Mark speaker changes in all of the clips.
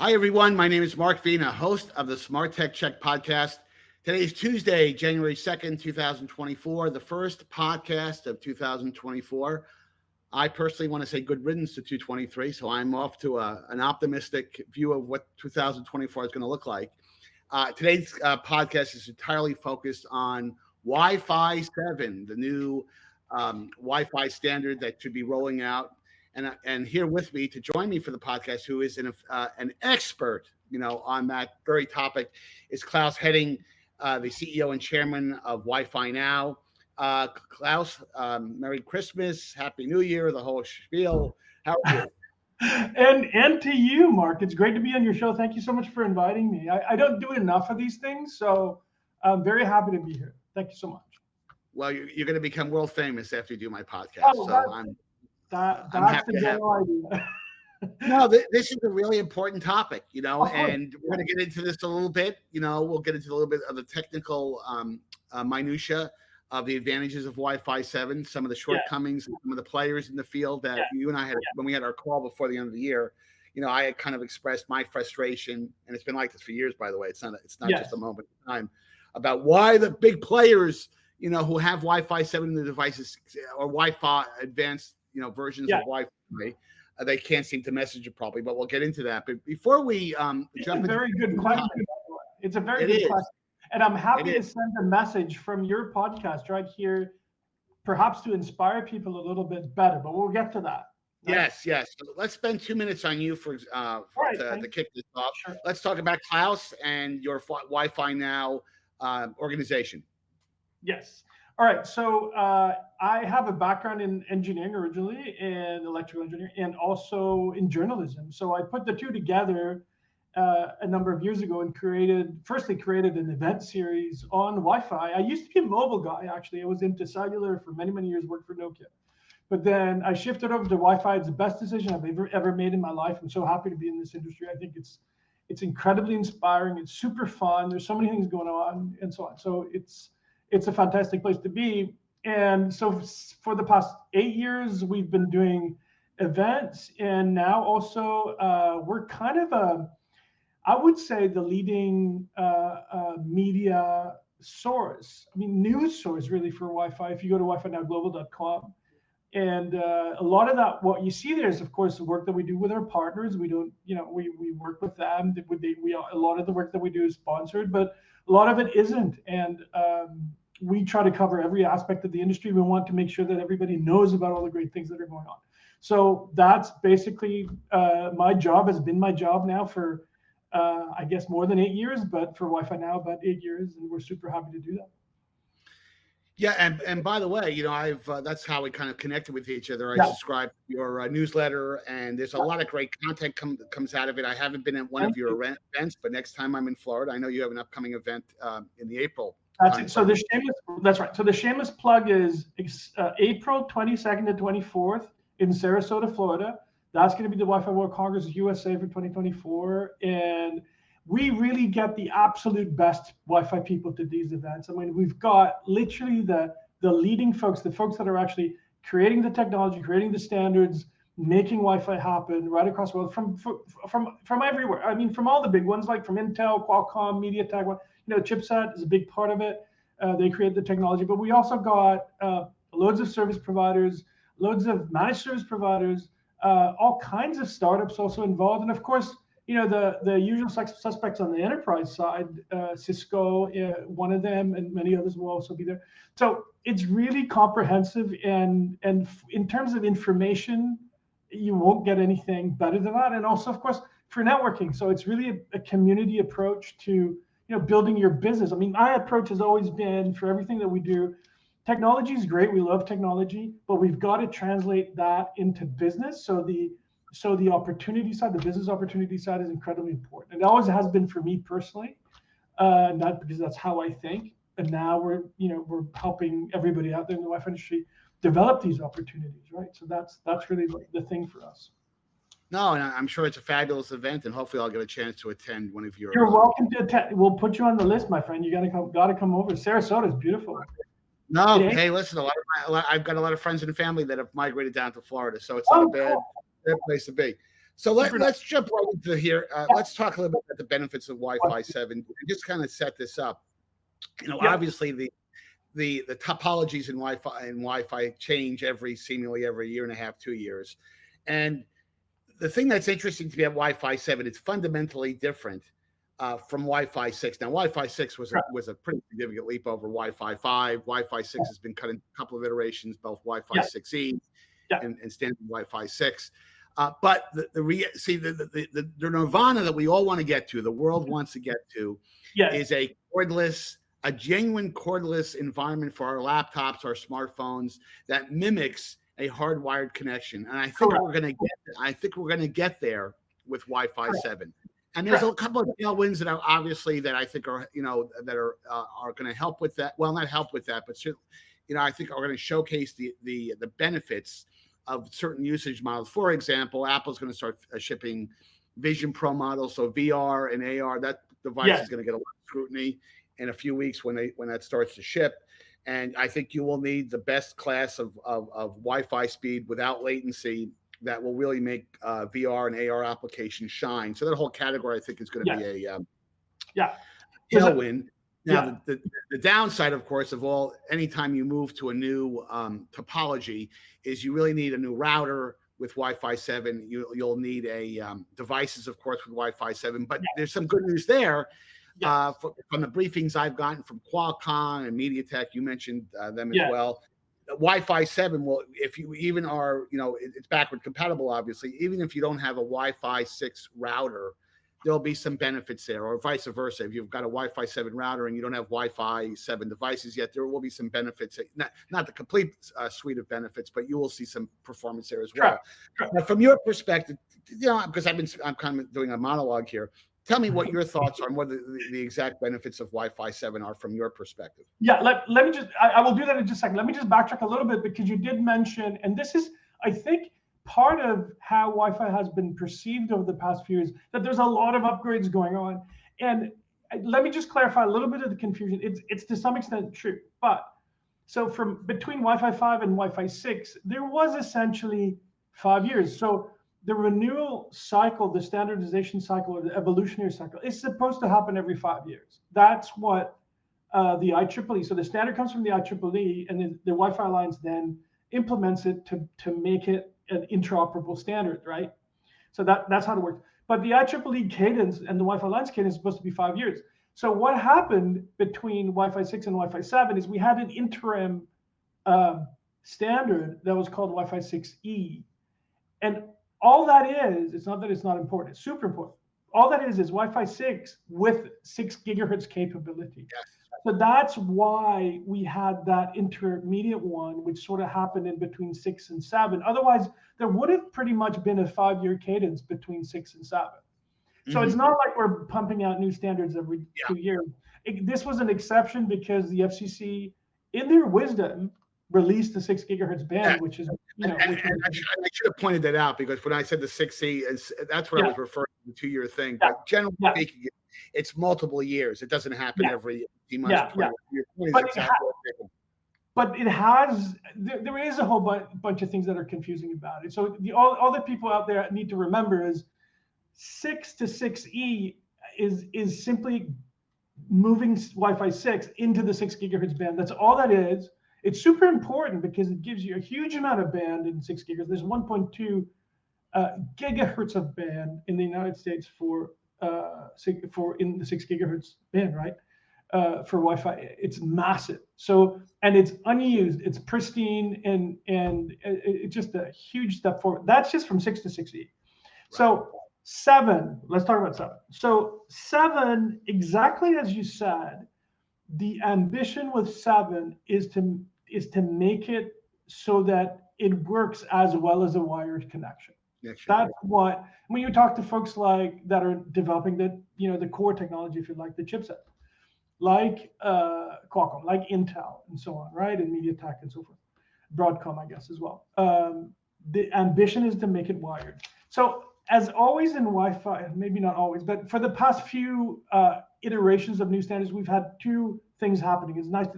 Speaker 1: Hi, everyone. My name is Mark Vina, host of the SmartTechCheck podcast. Today is Tuesday, January 2nd, 2024, the first podcast of 2024. I personally want to say good riddance to 223, so I'm off to an optimistic view of what 2024 is going to look like. Today's podcast is entirely focused on Wi-Fi 7, the new Wi-Fi standard that should be rolling out. And here with me to join me for the podcast, who is an expert, on that very topic, is Claus Hetting, the CEO and chairman of WiFi NOW. Claus, Merry Christmas, Happy New Year, the whole spiel. How are you?
Speaker 2: And to you, Mark. It's great to be on your show. Thank you so much for inviting me. I don't do enough of these things, so I'm very happy to be here. Thank you so much.
Speaker 1: Well, you're going to become world famous after you do my podcast.
Speaker 2: That's
Speaker 1: happy
Speaker 2: the
Speaker 1: to have
Speaker 2: general idea.
Speaker 1: No, this is a really important topic, and we're going to get into this a little bit. We'll get into a little bit of the technical minutia of the advantages of Wi-Fi 7, some of the shortcomings, and some of the players in the field that you and I had when we had our call before the end of the year. I had kind of expressed my frustration, and it's been like this for years, by the way. It's not just a moment in time, about why the big players, who have Wi-Fi 7 in the devices or Wi-Fi advanced, versions of Wi-Fi, they can't seem to message it properly, but we'll get into that. But before we jump into
Speaker 2: very good question. It's a very good question. And I'm happy to send a message from your podcast right here, perhaps to inspire people a little bit better, but we'll get to that.
Speaker 1: Right? Yes. So let's spend 2 minutes on you to kick this off. Sure. Let's talk about Claus and your Wi-Fi NOW organization.
Speaker 2: Yes. All right. So I have a background in engineering originally, in electrical engineering, and also in journalism. So I put the two together a number of years ago and created an event series on Wi-Fi. I used to be a mobile guy, actually. I was into cellular for many, many years, worked for Nokia. But then I shifted over to Wi-Fi. It's the best decision I've ever made in my life. I'm so happy to be in this industry. I think it's incredibly inspiring. It's super fun. There's so many things going on and so on. So it's a fantastic place to be. And so for the past 8 years, we've been doing events. And now also we're kind of I would say the leading media source, news source really for Wi-Fi. If you go to wifinowglobal.com, and a lot of that, what you see there is, of course, the work that we do with our partners. We don't, we work with them. A lot of the work that we do is sponsored, but a lot of it isn't. And we try to cover every aspect of the industry. We want to make sure that everybody knows about all the great things that are going on. So that's basically my job, has been my job now for, I guess, more than 8 years, but for Wi-Fi NOW, about 8 years. And we're super happy to do that.
Speaker 1: Yeah, and by the way, I've that's how we kind of connected with each other. I subscribe to your newsletter, and there's a lot of great content comes out of it. I haven't been at one of your events, but next time I'm in Florida, I know you have an upcoming event in the April.
Speaker 2: That's it. So that's right. So the shameless plug is April 22nd to 24th in Sarasota, Florida. That's going to be the Wi-Fi World Congress USA for 2024, and we really get the absolute best Wi-Fi people to these events. We've got literally the leading folks, the folks that are actually creating the technology, creating the standards, making Wi-Fi happen right across the world from everywhere. From all the big ones, like from Intel, Qualcomm, MediaTek. Chipset is a big part of it. They create the technology, but we also got loads of service providers, loads of managed service providers, all kinds of startups also involved, and of course, the usual suspects on the enterprise side, Cisco, one of them, and many others will also be there. So it's really comprehensive, and in terms of information, you won't get anything better than that. And also, of course, for networking. So it's really a community approach to building your business. My approach has always been, for everything that we do, technology is great. We love technology, but we've got to translate that into business. So the opportunity side, the business opportunity side, is incredibly important. And it always has been for me personally, not because that's how I think. And now we're helping everybody out there in the Wi-Fi industry develop these opportunities, right? So that's really the thing for us.
Speaker 1: No, and I'm sure it's a fabulous event, and hopefully I'll get a chance to attend one of your.
Speaker 2: You're welcome to attend. We'll put you on the list, my friend. You gotta come over. Sarasota is beautiful.
Speaker 1: No, hey, listen, I've got a lot of friends and family that have migrated down to Florida, so it's not a bad place to be. So
Speaker 2: Super
Speaker 1: let's jump right into here.
Speaker 2: Yeah.
Speaker 1: Let's talk a little bit about the benefits of Wi-Fi 7 and just kind of set this up.
Speaker 2: Yeah.
Speaker 1: Obviously the topologies in Wi-Fi change seemingly every year and a half, 2 years. And the thing that's interesting to me about Wi-Fi 7, it's fundamentally different from Wi-Fi 6. Now, Wi-Fi 6 was a pretty significant leap over Wi-Fi 5. Wi-Fi 6 has been cut in a couple of iterations, both Wi-Fi 6E and standard Wi-Fi 6. But the nirvana that we all want to get to, the world wants to get to, is a genuine cordless environment for our laptops, our smartphones that mimics a hardwired connection. And I think we're going to get there with Wi-Fi 7. And there's a couple of tailwinds that I think are going to help with that. Well, not help with that, but I think are going to showcase the benefits of certain usage models. For example, Apple's going to start shipping Vision Pro models, so VR and AR. That device is going to get a lot of scrutiny in a few weeks when that starts to ship. And I think you will need the best class of Wi-Fi speed without latency that will really make VR and AR applications shine. So that whole category, I think, is going to be a tailwind. Now, the downside, of course, anytime you move to a new topology is you really need a new router with Wi-Fi 7. You'll need devices, of course, with Wi-Fi 7. But there's some good news there. From the briefings I've gotten from Qualcomm and MediaTek, you mentioned them as well. Wi-Fi 7 will, if you even are, it's backward compatible, obviously. Even if you don't have a Wi-Fi 6 router, there'll be some benefits there, or vice versa. If you've got a Wi-Fi 7 router and you don't have Wi-Fi 7 devices yet, there will be some benefits. Not the complete suite of benefits, but you will see some performance there as well. Now, from your perspective, because I'm kind of doing a monologue here. Tell me what your thoughts on what the exact benefits of Wi-Fi 7 are from your perspective.
Speaker 2: Yeah, let me just, I will do that in just a second. Let me just backtrack a little bit because you did mention, and this is, I think, part of how Wi-Fi has been perceived over the past few years, that there's a lot of upgrades going on. And let me just clarify a little bit of the confusion. It's to some extent true. But so from between Wi-Fi 5 and Wi-Fi 6, there was essentially 5 years. So the renewal cycle, the standardization cycle, or the evolutionary cycle is supposed to happen every 5 years. That's what the IEEE, so the standard comes from the IEEE, and then the Wi-Fi Alliance then implements it to make it an interoperable standard, right? So that's how it works. But the IEEE cadence and the Wi-Fi Alliance cadence is supposed to be 5 years. So what happened between Wi-Fi 6 and Wi-Fi 7 is we had an interim standard that was called Wi-Fi 6E. And all that is, it's not that it's not important, it's super important. All that is Wi-Fi 6 with 6 gigahertz capability.
Speaker 1: Yes.
Speaker 2: So that's why we had that intermediate one, which sort of happened in between 6 and 7. Otherwise, there would have pretty much been a 5-year cadence between 6 and 7. So it's not like we're pumping out new standards every 2 years. This was an exception because the FCC, in their wisdom, released the 6 gigahertz band, which is, I
Speaker 1: should have pointed that out because when I said the 6E, that's what I was referring to, the 2-year thing. But generally speaking, it's multiple years. It doesn't happen every 18 months.
Speaker 2: But it has, there is a whole bunch of things that are confusing about it. So all the people out there need to remember is 6 to 6E is simply moving Wi-Fi 6 into the 6 gigahertz band. That's all that is. It's super important because it gives you a huge amount of band in 6 gigahertz. There's 1.2 gigahertz of band in the United States for in the 6 gigahertz band, right? For Wi-Fi, it's massive. So, and it's unused, it's pristine, and it's just a huge step forward. That's just from 6 to 6E. Right. So 7, let's talk about 7. So 7, exactly as you said, the ambition with 7 is to make it so that it works as well as a wired connection. That's what, when you talk to folks like that are developing the core technology, if you like, the chipset, like Qualcomm, like Intel, and so on, right, and MediaTek and so forth, Broadcom, I guess, as well. The ambition is to make it wired. So as always in Wi-Fi, maybe not always, but for the past few iterations of new standards, we've had 2 things happening.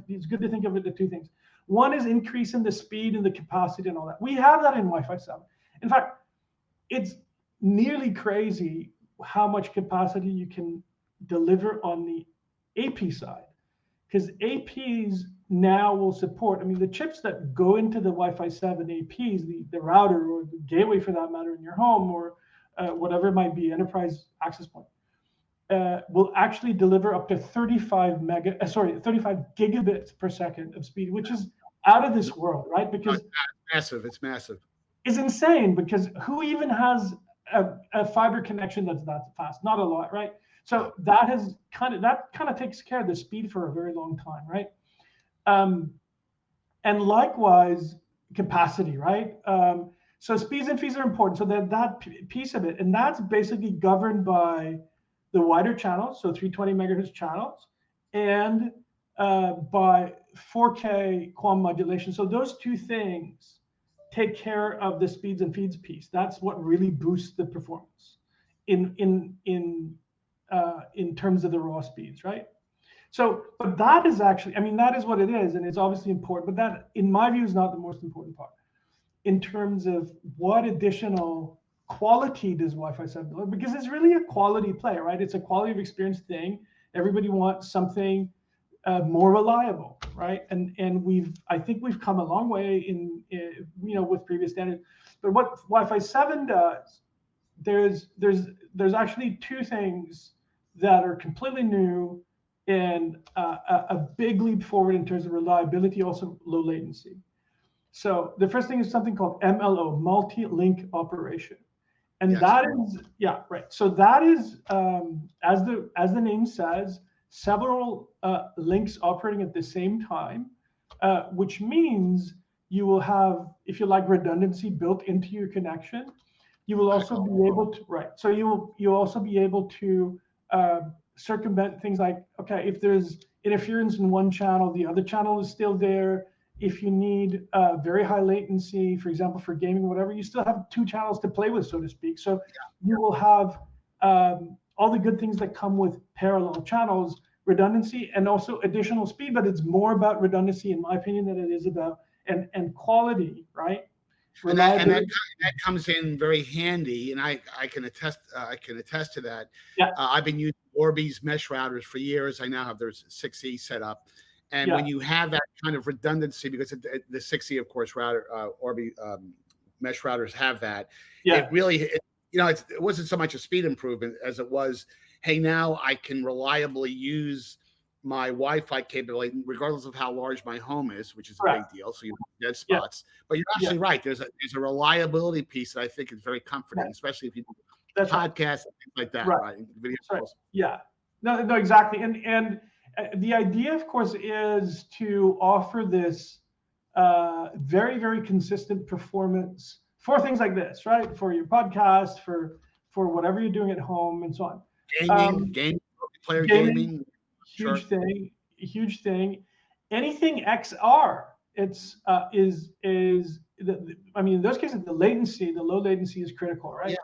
Speaker 2: It's good to think of it as 2 things. One is increase in the speed and the capacity and all that. We have that in Wi-Fi 7. In fact, it's nearly crazy how much capacity you can deliver on the AP side, because APs now will support, I mean, the chips that go into the Wi-Fi 7 APs, the router or the gateway for that matter in your home, or whatever it might be, enterprise access point, will actually deliver up to 35 gigabits per second of speed, which is out of this world, right? Because
Speaker 1: it's massive. It's massive.
Speaker 2: It's insane, because who even has a fiber connection that's that fast? Not a lot, right? So that kind of takes care of the speed for a very long time, right? And likewise, capacity, right? So speeds and fees are important. So that piece of it, and that's basically governed by the wider channels, so 320 megahertz channels, and by 4K QAM modulation. So those two things take care of the speeds and feeds piece. That's what really boosts the performance in terms of the raw speeds, right? So, but that is actually, I mean, that is what it is, and it's obviously important, but that, in my view, is not the most important part. In terms of what additional quality does Wi-Fi 7 deliver? Because it's really a quality play, right? It's a quality of experience thing. Everybody wants something more reliable, right? And I think we've come a long way in with previous standards. But what Wi-Fi 7 does, there's actually two things that are completely new and a big leap forward in terms of reliability, also low latency. So the first thing is something called MLO, multi-link operation. And yes, that is, yeah, right. So that is, as the name says, several links operating at the same time, which means you will have, if you like, redundancy built into your connection. You will also be able to, right. So you'll also be able to circumvent things like, okay, if there's interference in one channel, the other channel is still there. If you need very high latency, for example, for gaming, whatever, you still have two channels to play with, so to speak. So you will have all the good things that come with parallel channels, redundancy, and also additional speed. But it's more about redundancy, in my opinion, than it is about and quality, right?
Speaker 1: And that comes in very handy, and I can attest to that.
Speaker 2: Yeah.
Speaker 1: I've been using Orbi's mesh routers for years. I now have their 6E set up, and when you have that kind of redundancy, because the 6E, of course, router Orbi mesh routers have that. It really, it wasn't so much a speed improvement as it was, hey, now I can reliably use my Wi-Fi capability, regardless of how large my home is, which is a big deal. So you have dead spots. But you're absolutely right. There's a reliability piece that I think is very comforting, especially if you do podcasts and things like that, right? Video calls.
Speaker 2: Yeah. No, exactly. And the idea, of course, is to offer this very, very consistent performance for things like this, right? For your podcast, for whatever you're doing at home, and so on.
Speaker 1: Gaming, player gaming.
Speaker 2: Huge thing. Anything XR, it's is I mean, in those cases, the low latency is critical, right?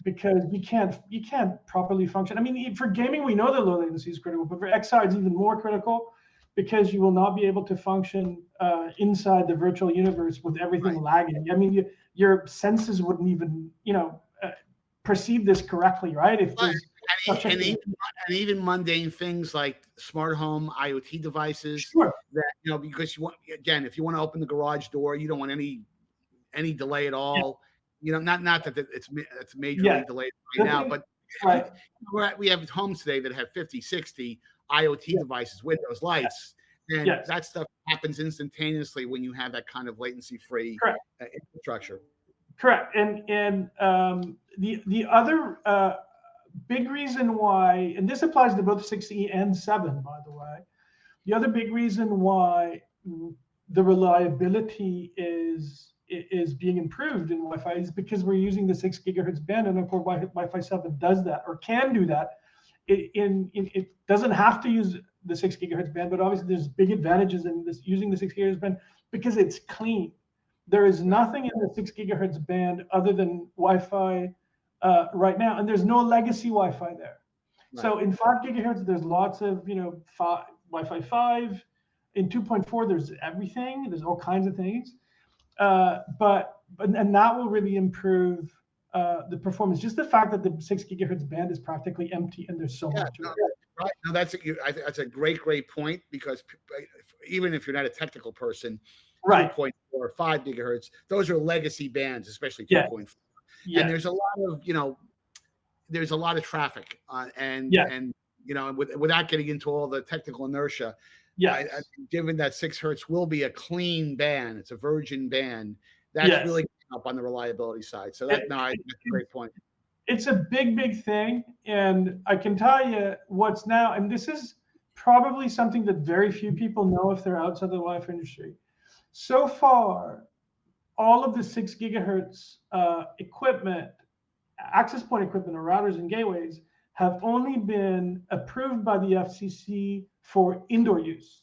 Speaker 2: Because you can't properly function. I mean, for gaming, we know the low latency is critical, but for XR, it's even more critical, because you will not be able to function inside the virtual universe with everything lagging. I mean, your senses wouldn't even perceive this correctly, right? If there's
Speaker 1: and even mundane things like smart home IoT devices, that because you want, again, if you want to open the garage door, you don't want any delay at all. Not that it's majorly delayed right now, but we have homes today that have 50, 60 IoT devices, Windows lights, and that stuff happens instantaneously when you have that kind of latency-free infrastructure.
Speaker 2: Correct. And the other big reason why, and this applies to both 6E and 7, by the way, the other big reason why the reliability is being improved in Wi-Fi is because we're using the 6 gigahertz band, and of course Wi-Fi 7 does that, or can do that. It doesn't have to use the 6 gigahertz band, but obviously there's big advantages in this using the 6 gigahertz band, because it's clean. There is nothing in the 6 gigahertz band other than Wi-Fi right now, and there's no legacy Wi-Fi there. So in 5 gigahertz, there's lots of Wi-Fi 5. In 2.4, there's everything. There's all kinds of things. But that will really improve the performance. Just the fact that the 6 gigahertz band is practically empty and there's so
Speaker 1: Yeah,
Speaker 2: much of
Speaker 1: no,
Speaker 2: it.
Speaker 1: right. No, that's a great point because even if you're not a technical person,
Speaker 2: Right.
Speaker 1: 2.4 or 5 gigahertz, those are legacy bands, especially
Speaker 2: Yeah.
Speaker 1: 2.4. And
Speaker 2: Yeah.
Speaker 1: there's a lot of, there's a lot of traffic,
Speaker 2: Yeah.
Speaker 1: and without getting into all the technical inertia,
Speaker 2: Yes.
Speaker 1: given that 6 hertz will be a clean band, it's a virgin band, that's
Speaker 2: Yes.
Speaker 1: really up on the reliability side. So that's a great point.
Speaker 2: It's a big thing, and I can tell you what's now, and this is probably something that very few people know if they're outside the Wi-Fi industry. So far, all of the 6 gigahertz equipment, access point equipment, or routers and gateways, have only been approved by the FCC for indoor use.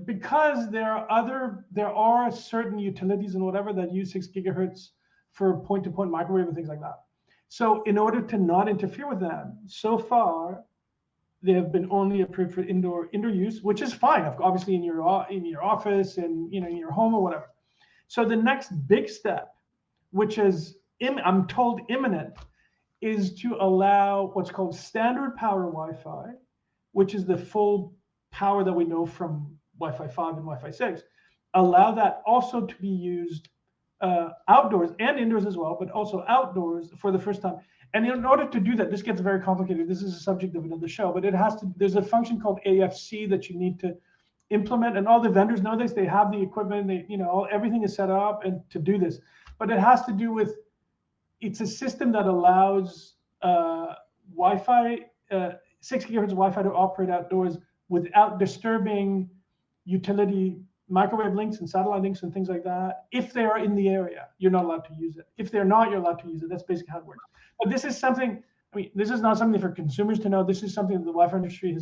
Speaker 2: Because there are certain utilities and whatever that use 6 gigahertz for point-to-point microwave and things like that. So in order to not interfere with them, so far they have been only approved for indoor use, which is fine, obviously in your office and in your home or whatever. So the next big step, which is I'm told imminent, is to allow what's called standard power Wi-Fi, which is the full power that we know from Wi-Fi 5 and Wi-Fi 6, allow that also to be used outdoors and indoors as well, but also outdoors for the first time. And in order to do that, this gets very complicated. This is a subject of another show, but there's a function called AFC that you need to implement, and all the vendors nowadays, they have the equipment, everything is set up and to do this. But it has to do with, it's a system that allows Wi-Fi, 6 gigahertz Wi-Fi to operate outdoors without disturbing utility microwave links and satellite links and things like that. If they are in the area, you're not allowed to use it. If they're not, you're allowed to use it. That's basically how it works. But this is something, this is not something for consumers to know. This is something that the Wi-Fi industry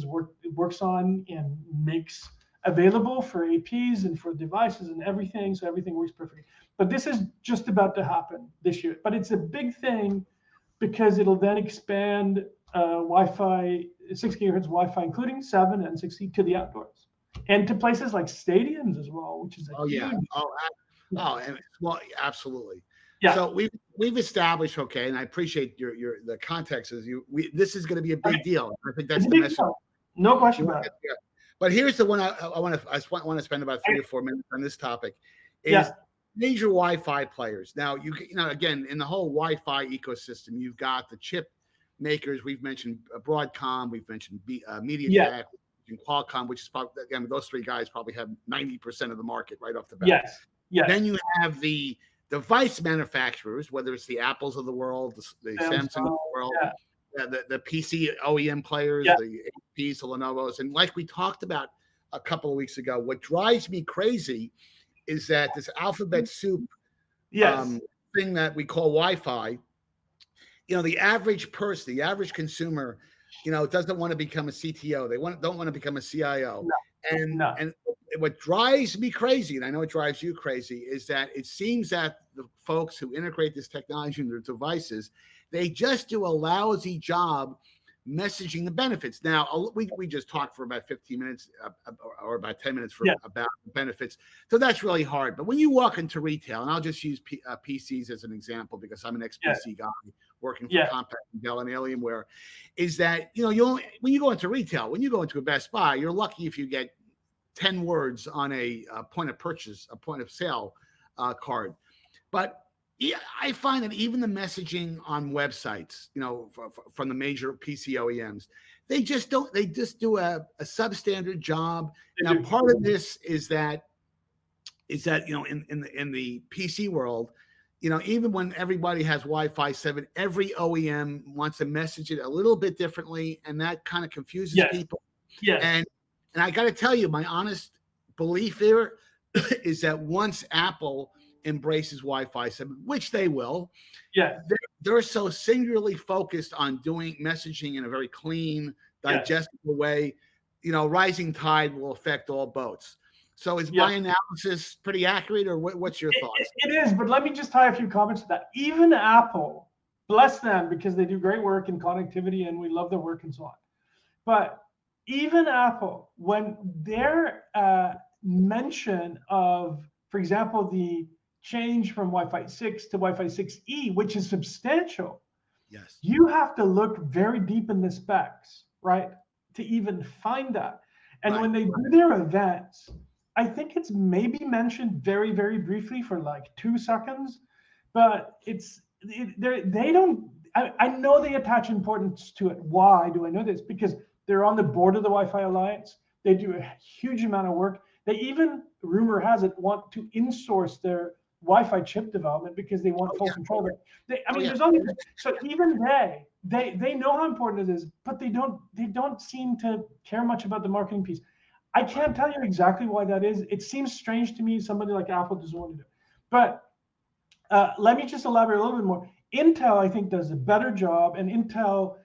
Speaker 2: works on and makes available for APs and for devices and everything. So everything works perfectly. But this is just about to happen this year. But it's a big thing because it'll then expand Wi-Fi, 6 gigahertz Wi-Fi, including 7 and 6E, to the outdoors and to places like stadiums as well, which is huge.
Speaker 1: Well, absolutely.
Speaker 2: Yeah.
Speaker 1: So we've established, and I appreciate the context is this is going to be a big deal. I think that's the message.
Speaker 2: No question about it.
Speaker 1: But here's the one I want to spend about 3 or 4 minutes on this topic. Is major Wi-Fi players. Now again, in the whole Wi-Fi ecosystem, you've got the chip makers. We've mentioned Broadcom. We've mentioned MediaTek. And Qualcomm, which is probably, again, those 3 guys probably have 90% of the market right off the bat.
Speaker 2: Yes.
Speaker 1: Then you have the device manufacturers, whether it's the Apples of the world, the Samsung of the world, the PC OEM players, the HPs, the Lenovo's. And like we talked about a couple of weeks ago, what drives me crazy is that this alphabet soup thing that we call Wi-Fi, the average person, the average consumer, doesn't want to become a CTO. They don't want to become a CIO. And what drives me crazy, and I know it drives you crazy, is that it seems that the folks who integrate this technology in their devices, they just do a lousy job messaging the benefits. Now, we just talked for about 15 minutes or about 10 minutes about the benefits. So that's really hard. But when you walk into retail, and I'll just use PCs as an example because I'm an ex-PC guy working for Compaq and Dell and Alienware, is that, when you go into retail, when you go into a Best Buy, you're lucky if you get 10 words on a point of purchase, a point of sale card. But I find that even the messaging on websites, from the major PC OEMs, they just do a substandard job. Now, part of this is that in the PC world, even when everybody has Wi-Fi 7, every OEM wants to message it a little bit differently, and that kind of confuses people. And I got to tell you, my honest belief here is that once Apple embraces Wi-Fi 7, which they will, they're so singularly focused on doing messaging in a very clean, digestible way. Rising tide will affect all boats. So is my analysis pretty accurate, or what's your thoughts?
Speaker 2: It is, but let me just tie a few comments to that. Even Apple, bless them, because they do great work in connectivity and we love their work and so on. But even Apple, when their mention of, for example, the change from Wi-Fi 6 to Wi-Fi 6E, which is substantial,
Speaker 1: Yes.
Speaker 2: you have to look very deep in the specs, right, to even find that. And
Speaker 1: Right.
Speaker 2: when they do their events, I think it's maybe mentioned very, very briefly for like 2 seconds, but they don't. I know they attach importance to it. Why do I know this? Because they're on the board of the Wi-Fi Alliance. They do a huge amount of work. They even, rumor has it, want to insource their Wi-Fi chip development because they want full control of it. There's all these. So even they know how important it is, but they don't seem to care much about the marketing piece. I can't tell you exactly why that is. It seems strange to me. Somebody like Apple doesn't want to do it. But let me just elaborate a little bit more. Intel, I think, does a better job, and Intel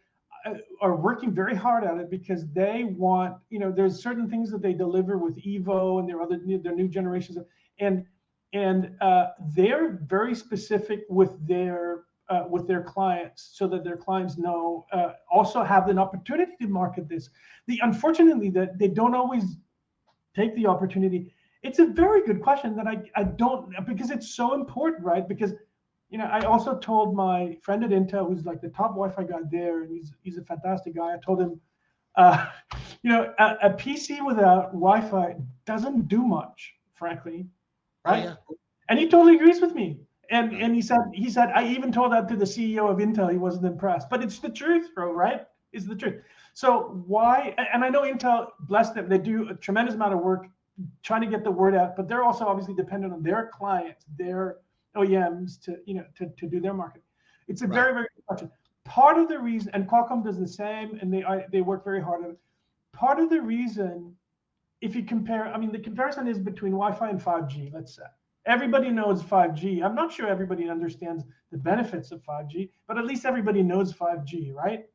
Speaker 2: are working very hard at it because they want, there's certain things that they deliver with Evo and their new generations, and they're very specific with their clients, so that their clients know, also have an opportunity to market this. Unfortunately, that they don't always take the opportunity. It's a very good question that I don't, because it's so important, right? Because I also told my friend at Intel, who's like the top Wi-Fi guy there, and he's a fantastic guy. I told him, a PC without Wi-Fi doesn't do much, frankly, right? Oh, yeah. And he totally agrees with me. And he said I even told that to the CEO of Intel. He wasn't impressed, but it's the truth, bro, right? It's the truth. So why? And I know Intel, bless them, they do a tremendous amount of work trying to get the word out, but they're also obviously dependent on their clients, their OEMs to do their marketing. It's a very, very good question. Part of the reason, and Qualcomm does the same, and they work very hard at it. Part of the reason, if you compare, the comparison is between Wi-Fi and 5G, let's say. Everybody knows 5G. I'm not sure everybody understands the benefits of 5G, but at least everybody knows 5G, right?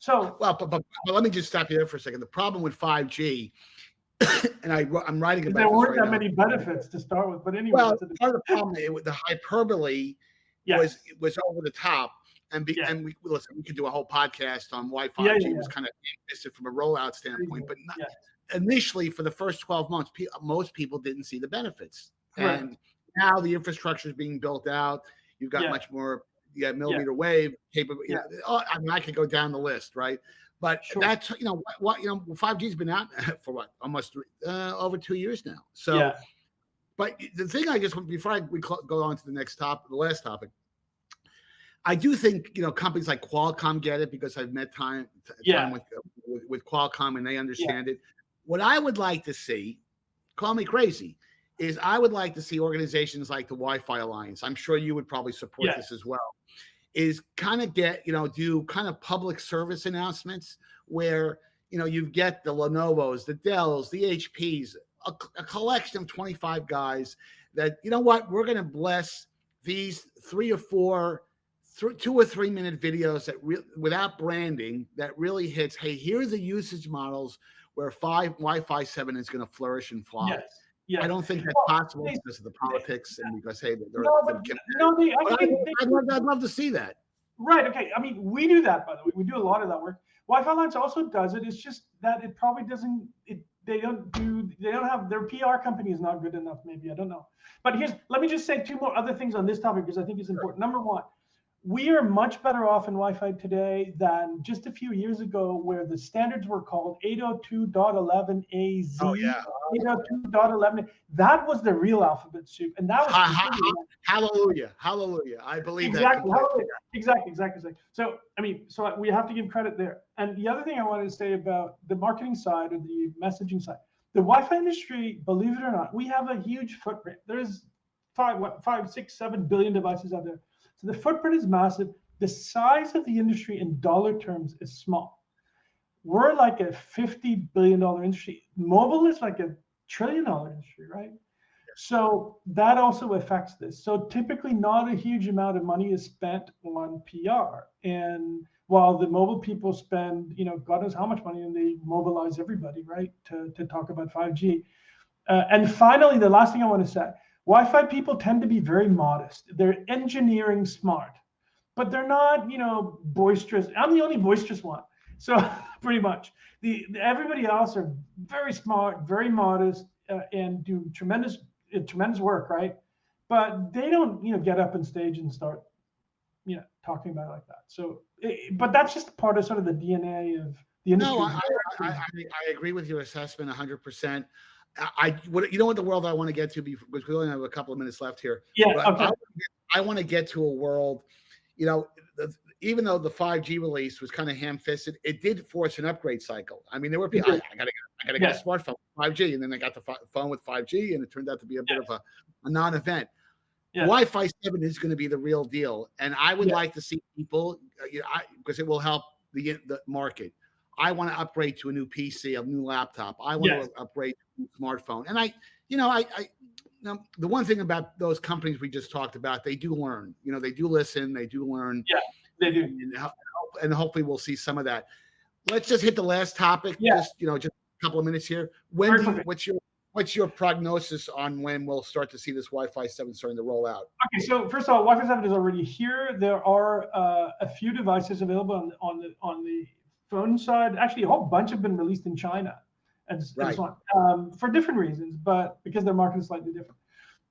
Speaker 2: So,
Speaker 1: well, but let me just stop you there for a second. The problem with 5G, and I'm writing about
Speaker 2: there weren't that many benefits to start with, but anyway.
Speaker 1: Well, part of the problem, the hyperbole was over the top, and we could do a whole podcast on why 5G was kind of missed from a rollout standpoint, but not, initially for the first 12 months, most people didn't see the benefits. Correct. And now the infrastructure is being built out. You've got much more millimeter wave capable. I could go down the list, right? But that's 5G's been out for what, almost over 2 years now. So, but the thing I just before we go on to the next topic, the last topic, I do think companies like Qualcomm get it because I've met time with Qualcomm and they understand it. What I would like to see, call me crazy, is I would like to see organizations like the Wi-Fi Alliance. I'm sure you would probably support this as well. Is kind of do kind of public service announcements where, you get the Lenovo's, the Dells, the HPs, a collection of 25 guys that, we're going to bless these 2 or 3 minute videos that without branding that really hits, hey, here are the usage models where Wi-Fi 7 is going to flourish and fly. I don't think that's possible because of the politics and because, hey, I'd love to see that.
Speaker 2: Right. Okay. We do that, by the way. We do a lot of that work. Wi-Fi Alliance also does it. It's just that it probably doesn't. They don't have their PR company is not good enough. Maybe, I don't know. But let me just say 2 more other things on this topic because I think it's important. Number one, we are much better off in Wi-Fi today than just a few years ago, where the standards were called 802.11az.
Speaker 1: Oh yeah,
Speaker 2: 802.11. That was the real alphabet soup, and that was
Speaker 1: hallelujah. I believe
Speaker 2: exactly. Exactly. So so we have to give credit there. And the other thing I wanted to say about the marketing side or the messaging side, the Wi-Fi industry, believe it or not, we have a huge footprint. There's 5, 6, 7 billion devices out there. So the footprint is massive. The size of the industry in dollar terms is small. We're like a $50 billion industry. Mobile is like $1 trillion industry, right? So that also affects this. So typically not a huge amount of money is spent on PR. And while the mobile people spend, God knows how much money, and they mobilize everybody, right, to talk about 5G. And finally, the last thing I want to say, Wi-Fi people tend to be very modest. They're engineering smart, but they're not, boisterous. I'm the only boisterous one. So pretty much everybody else are very smart, very modest, and do tremendous work, right? but they don't, get up on stage and start, talking about it like that. So, but that's just part of sort of the DNA of the industry.
Speaker 1: No, I agree with your assessment 100%. What the world I want to get to, because we only have a couple of minutes left here.
Speaker 2: Yeah. Okay.
Speaker 1: I want to get to a world, even though the 5G release was kind of ham-fisted, it did force an upgrade cycle. I mean, there were people, I gotta get a smartphone with 5G, and then they got the phone with 5G, and it turned out to be a bit of a non-event. Yeah. Wi-Fi 7 is going to be the real deal, and I would like to see people, because it will help the market. I want to upgrade to a new PC, a new laptop. I want to upgrade to a smartphone, and the one thing about those companies we just talked about, they do learn. They do listen. They do learn.
Speaker 2: Yeah, they do.
Speaker 1: And hopefully we'll see some of that. Let's just hit the last topic. Yeah. Just a couple of minutes here. What's your prognosis on when we'll start to see this Wi-Fi 7 starting to roll out?
Speaker 2: Okay, so first of all, Wi-Fi 7 is already here. There are a few devices available on the phone side. Actually, a whole bunch have been released in China and so on, for different reasons, but because their market is slightly different.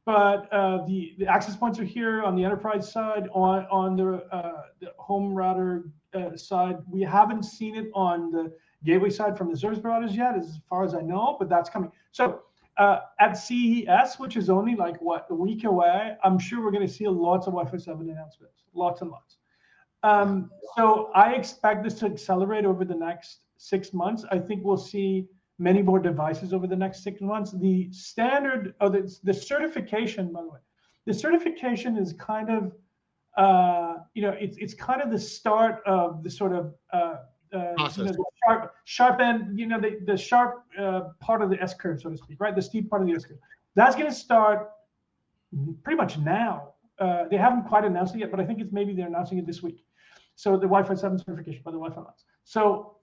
Speaker 2: But the access points are here on the enterprise side. On the home router side, we haven't seen it on the gateway side from the service providers yet, as far as I know, but that's coming. So at CES, which is only a week away, I'm sure we're going to see lots of Wi-Fi 7 announcements, lots and lots. So I expect this to accelerate over the next 6 months. I think we'll see many more devices over the next 6 months. The standard, the certification, by the way, the certification is kind of, it's kind of the start of the sort of, the sharp end, the sharp part of the S curve, so to speak, right? The steep part of the S curve. That's going to start pretty much now. They haven't quite announced it yet, but I think they're announcing it this week. So the Wi-Fi 7 certification by the Wi-Fi labs. So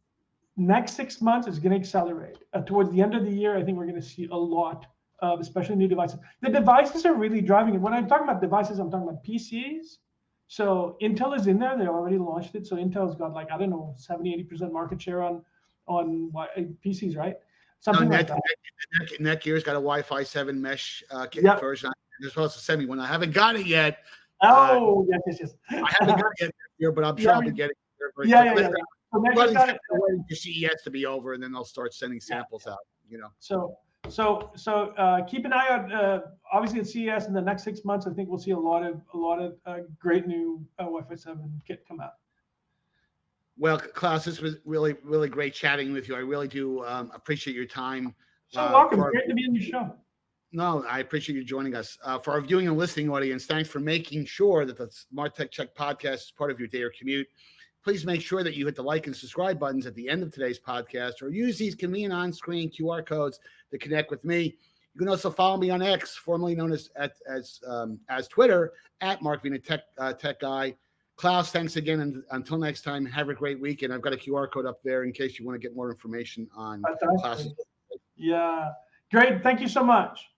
Speaker 2: next 6 months is going to accelerate. Towards the end of the year, I think we're going to see a lot of especially new devices. The devices are really driving it. When I'm talking about devices, I'm talking about PCs. So Intel is in there. They already launched it. So Intel's got 70-80% market share on PCs, right? Something like that.
Speaker 1: Netgear's got a Wi-Fi 7 mesh version. They're supposed to send me one. I haven't got it yet.
Speaker 2: Oh, yes.
Speaker 1: I haven't got it yet here, but I'm sure I'll be getting it.
Speaker 2: Yeah.
Speaker 1: Waiting for CES to be over, and then they'll start sending samples out.
Speaker 2: So keep an eye out. Obviously at CES in the next 6 months, I think we'll see a lot of great new Wi-Fi 7 kit come out.
Speaker 1: Well, Claus, this was really, really great chatting with you. I really do appreciate your time.
Speaker 2: So welcome. Great to be on your show.
Speaker 1: No, I appreciate you joining us. For our viewing and listening audience, thanks for making sure that the SmartTechCheck podcast is part of your day or commute. Please make sure that you hit the like and subscribe buttons at the end of today's podcast, or use these convenient on-screen QR codes to connect with me. You can also follow me on X, formerly known as Twitter, at MarkVina Tech Guy. Claus, thanks again, and until next time, have a great week. And I've got a QR code up there in case you want to get more information on Claus.
Speaker 2: Yeah, great. Thank you so much.